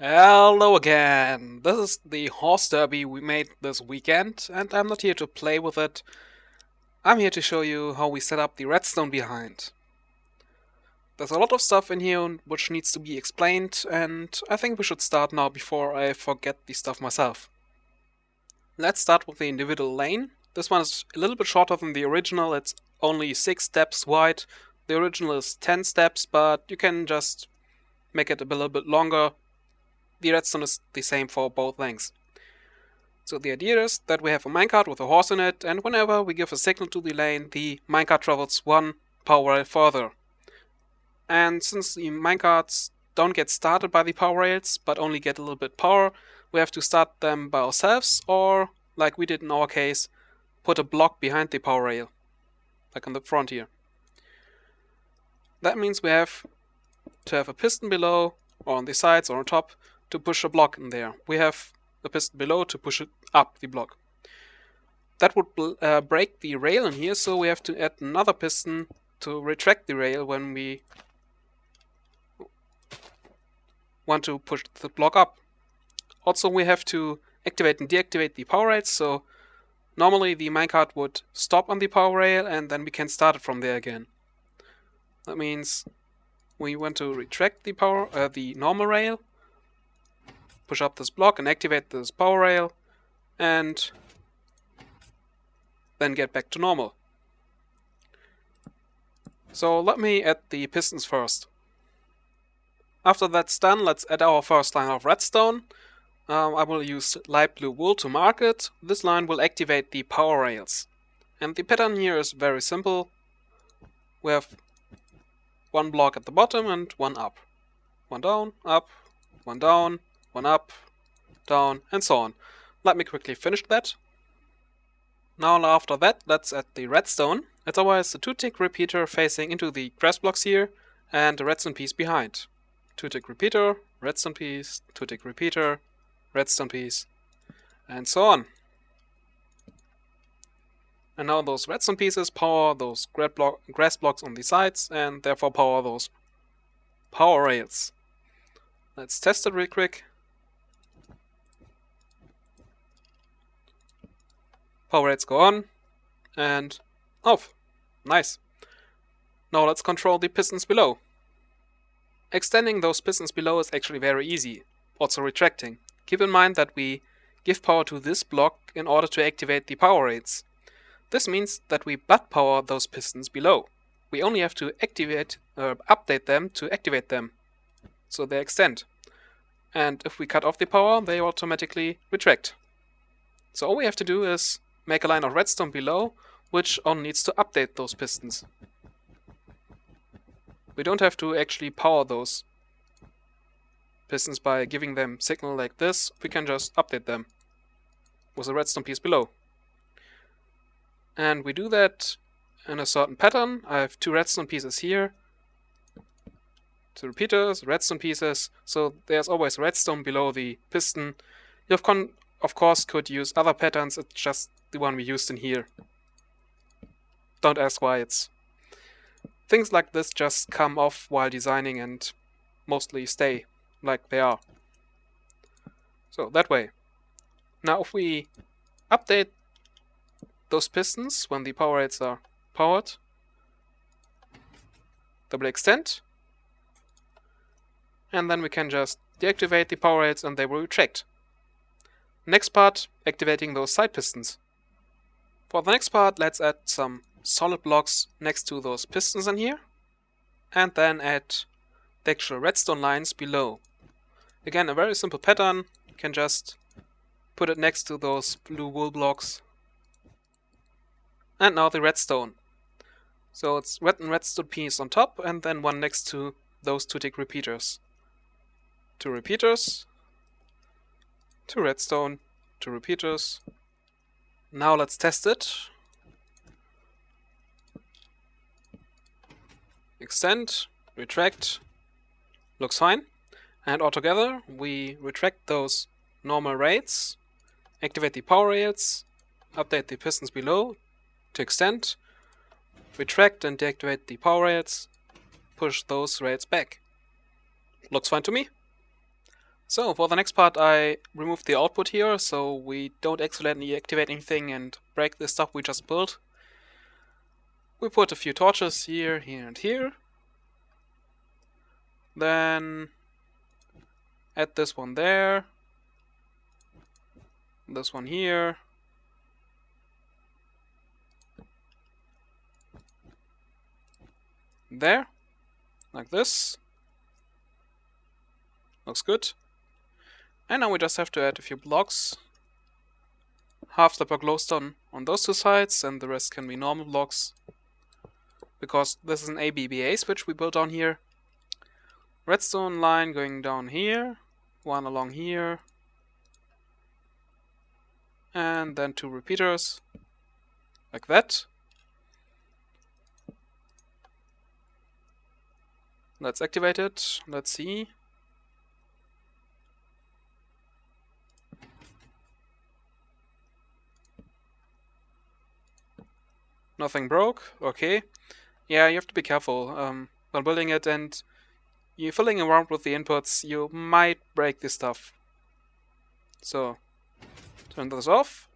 Hello again! This is the horse derby we made this weekend, and I'm not here to play with it. I'm here to show you how we set up the redstone behind. There's a lot of stuff in here which needs to be explained, and I think we should start now before I forget the stuff myself. Let's start with the individual lane. This one is a little bit shorter than the original, it's only 6 steps wide. The original is 10 steps, but you can just make it a little bit longer. The redstone is the same for both lengths. So the idea is that we have a minecart with a horse in it, and whenever we give a signal to the lane, the minecart travels one power rail further. And since the minecarts don't get started by the power rails, but only get a little bit power, we have to start them by ourselves, or, like we did in our case, put a block behind the power rail, like on the front here. That means we have to have a piston below, or on the sides, or on top, to push a block in there. We have a piston below to push it up the block. That would break the rail in here, so we have to add another piston to retract the rail when we want to push the block up. Also, we have to activate and deactivate the power rails, so normally the minecart would stop on the power rail and then we can start it from there again. That means we want to retract the normal rail, push up this block and activate this power rail, and then get back to normal. So let me add the pistons first. After that's done, let's add our first line of redstone. I will use light blue wool to mark it. This line will activate the power rails. And the pattern here is very simple. We have one block at the bottom and one up. One down, up, one down, one up, down, and so on. Let me quickly finish that. Now after that, let's add the redstone. It's always a 2-tick repeater facing into the grass blocks here, and a redstone piece behind. 2-tick repeater, redstone piece, 2-tick repeater, redstone piece, and so on. And now those redstone pieces power those grass blocks on the sides, and therefore power those power rails. Let's test it real quick. Power rails go on, and off. Nice. Now let's control the pistons below. Extending those pistons below is actually very easy, also retracting. Keep in mind that we give power to this block in order to activate the power rails. This means that we butt power those pistons below. We only have to update them to activate them, so they extend. And if we cut off the power, they automatically retract. So all we have to do is make a line of redstone below, which only needs to update those pistons. We don't have to actually power those pistons by giving them signal like this. We can just update them with a redstone piece below. And we do that in a certain pattern. I have 2 redstone pieces here, 2 repeaters, redstone pieces, so there's always redstone below the piston. You of course could use other patterns, it's just the one we used in here. Don't ask why. Things like this just come off while designing and mostly stay like they are. So that way. Now if we update those pistons when the power rails are powered, they will extend, and then we can just deactivate the power rails and they will retract. Next part, activating those side pistons. For the next part, let's add some solid blocks next to those pistons in here, and then add the actual redstone lines below. Again, a very simple pattern. You can just put it next to those blue wool blocks. And now the redstone. So it's red and redstone piece on top, and then one next to those 2-tick repeaters. 2 repeaters, 2 redstone, 2 repeaters. Now let's test it. Extend, retract, looks fine. And altogether we retract those normal rails, activate the power rails, update the pistons below to extend, retract and deactivate the power rails, push those rails back. Looks fine to me. So for the next part I removed the output here so we don't accidentally activate anything and break the stuff we just built. We put a few torches here, here and here. Then add this one there. This one here. There. Like this. Looks good. And now we just have to add a few blocks. Half the block glowstone on those two sides and the rest can be normal blocks. Because this is an ABBA switch we built down here. Redstone line going down here. One along here. And then two repeaters. Like that. Let's activate it. Let's see. Nothing broke. Okay. Yeah, you have to be careful while building it, and you're filling around with the inputs, you might break this stuff. So, turn this off.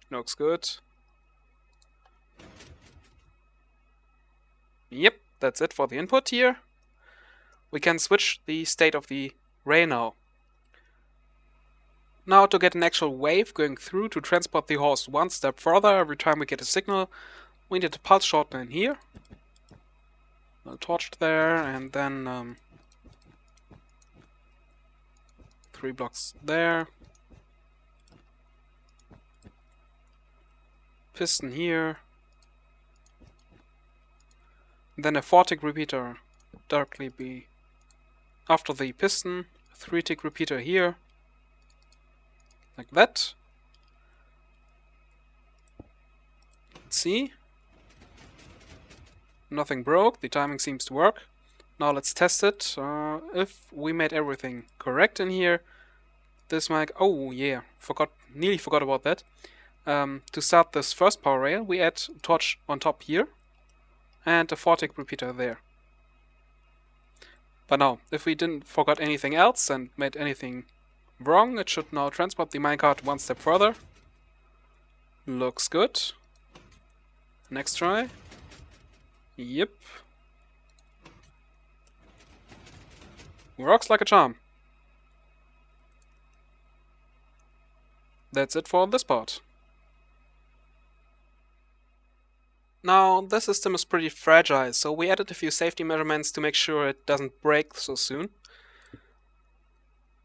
Looks good. Yep, that's it for the input here. We can switch the state of the ray now. Now to get an actual wave going through to transport the host one step further every time we get a signal, we need a pulse shortener in here. A torch there, and then 3 blocks there. Piston here. Then a 4-tick repeater directly be after the piston. 3-tick repeater here. Like that. Let's see. Nothing broke, the timing seems to work. Now let's test it. If we made everything correct in here, this might... Oh yeah, nearly forgot about that. To start this first power rail, we add a torch on top here, and a 4-tick repeater there. But now, if we didn't forget anything else and made anything wrong, it should now transport the minecart one step further. Looks good. Next try. Yep. Works like a charm. That's it for this part. Now, this system is pretty fragile, so we added a few safety measurements to make sure it doesn't break so soon.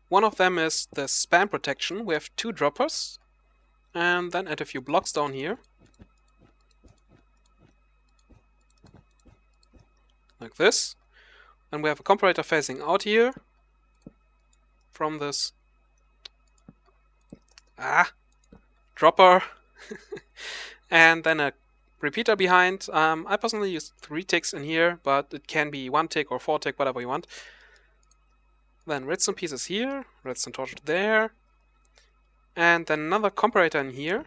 One of them is the span protection. We have 2 droppers, and then add a few blocks down here. Like this. And we have a comparator facing out here from this dropper. And then a repeater behind. I personally use 3 ticks in here, but it can be 1 tick or 4 tick, whatever you want. Then redstone pieces here, redstone torch there, and then another comparator in here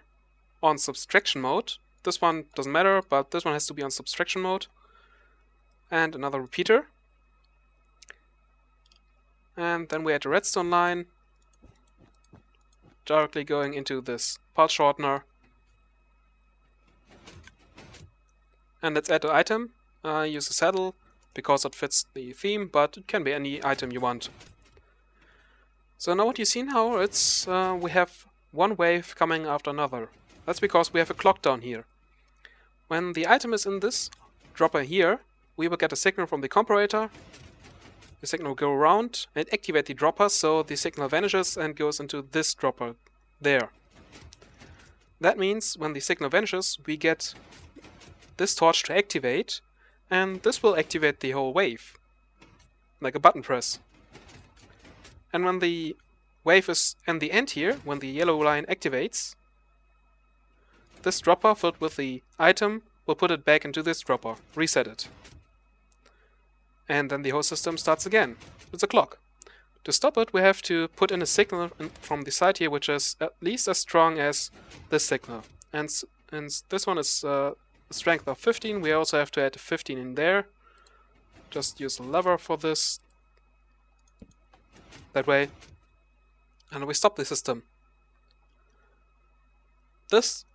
on subtraction mode. This one doesn't matter, but this one has to be on subtraction mode. And another repeater. And then we add a redstone line directly going into this pulse shortener. And let's add an item. Use a saddle because it fits the theme, but it can be any item you want. So now what you see now, it's we have one wave coming after another. That's because we have a clock down here. When the item is in this dropper here, we will get a signal from the comparator. The signal will go around and activate the dropper, so the signal vanishes and goes into this dropper there. That means when the signal vanishes, we get this torch to activate, and this will activate the whole wave, like a button press. And when the wave is in the end here, when the yellow line activates, this dropper filled with the item will put it back into this dropper, reset it. And then the whole system starts again. It's a clock. To stop it, we have to put in a signal from the side here, which is at least as strong as this signal. And this one is a strength of 15. We also have to add 15 in there. Just use a lever for this. that way, and we stop the system. This,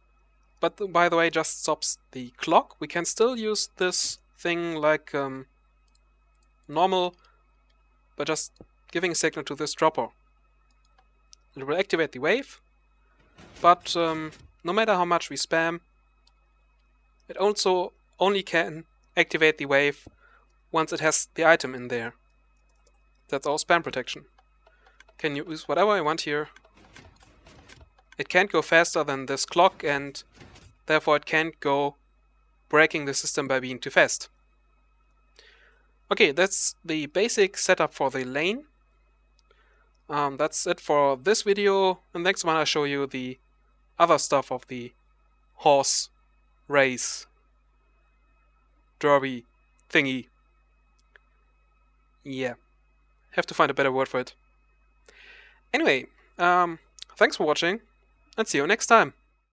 but by the way, just stops the clock. We can still use this thing like normal, but just giving a signal to this dropper. It will activate the wave, but no matter how much we spam, it also only can activate the wave once it has the item in there. That's all spam protection. Can use whatever I want here. It can't go faster than this clock, and therefore it can't go breaking the system by being too fast. Okay, that's the basic setup for the lane. That's it for this video. In the next one I'll show you the other stuff of the horse race derby thingy. Yeah, have to find a better word for it. Anyway, thanks for watching, and see you next time.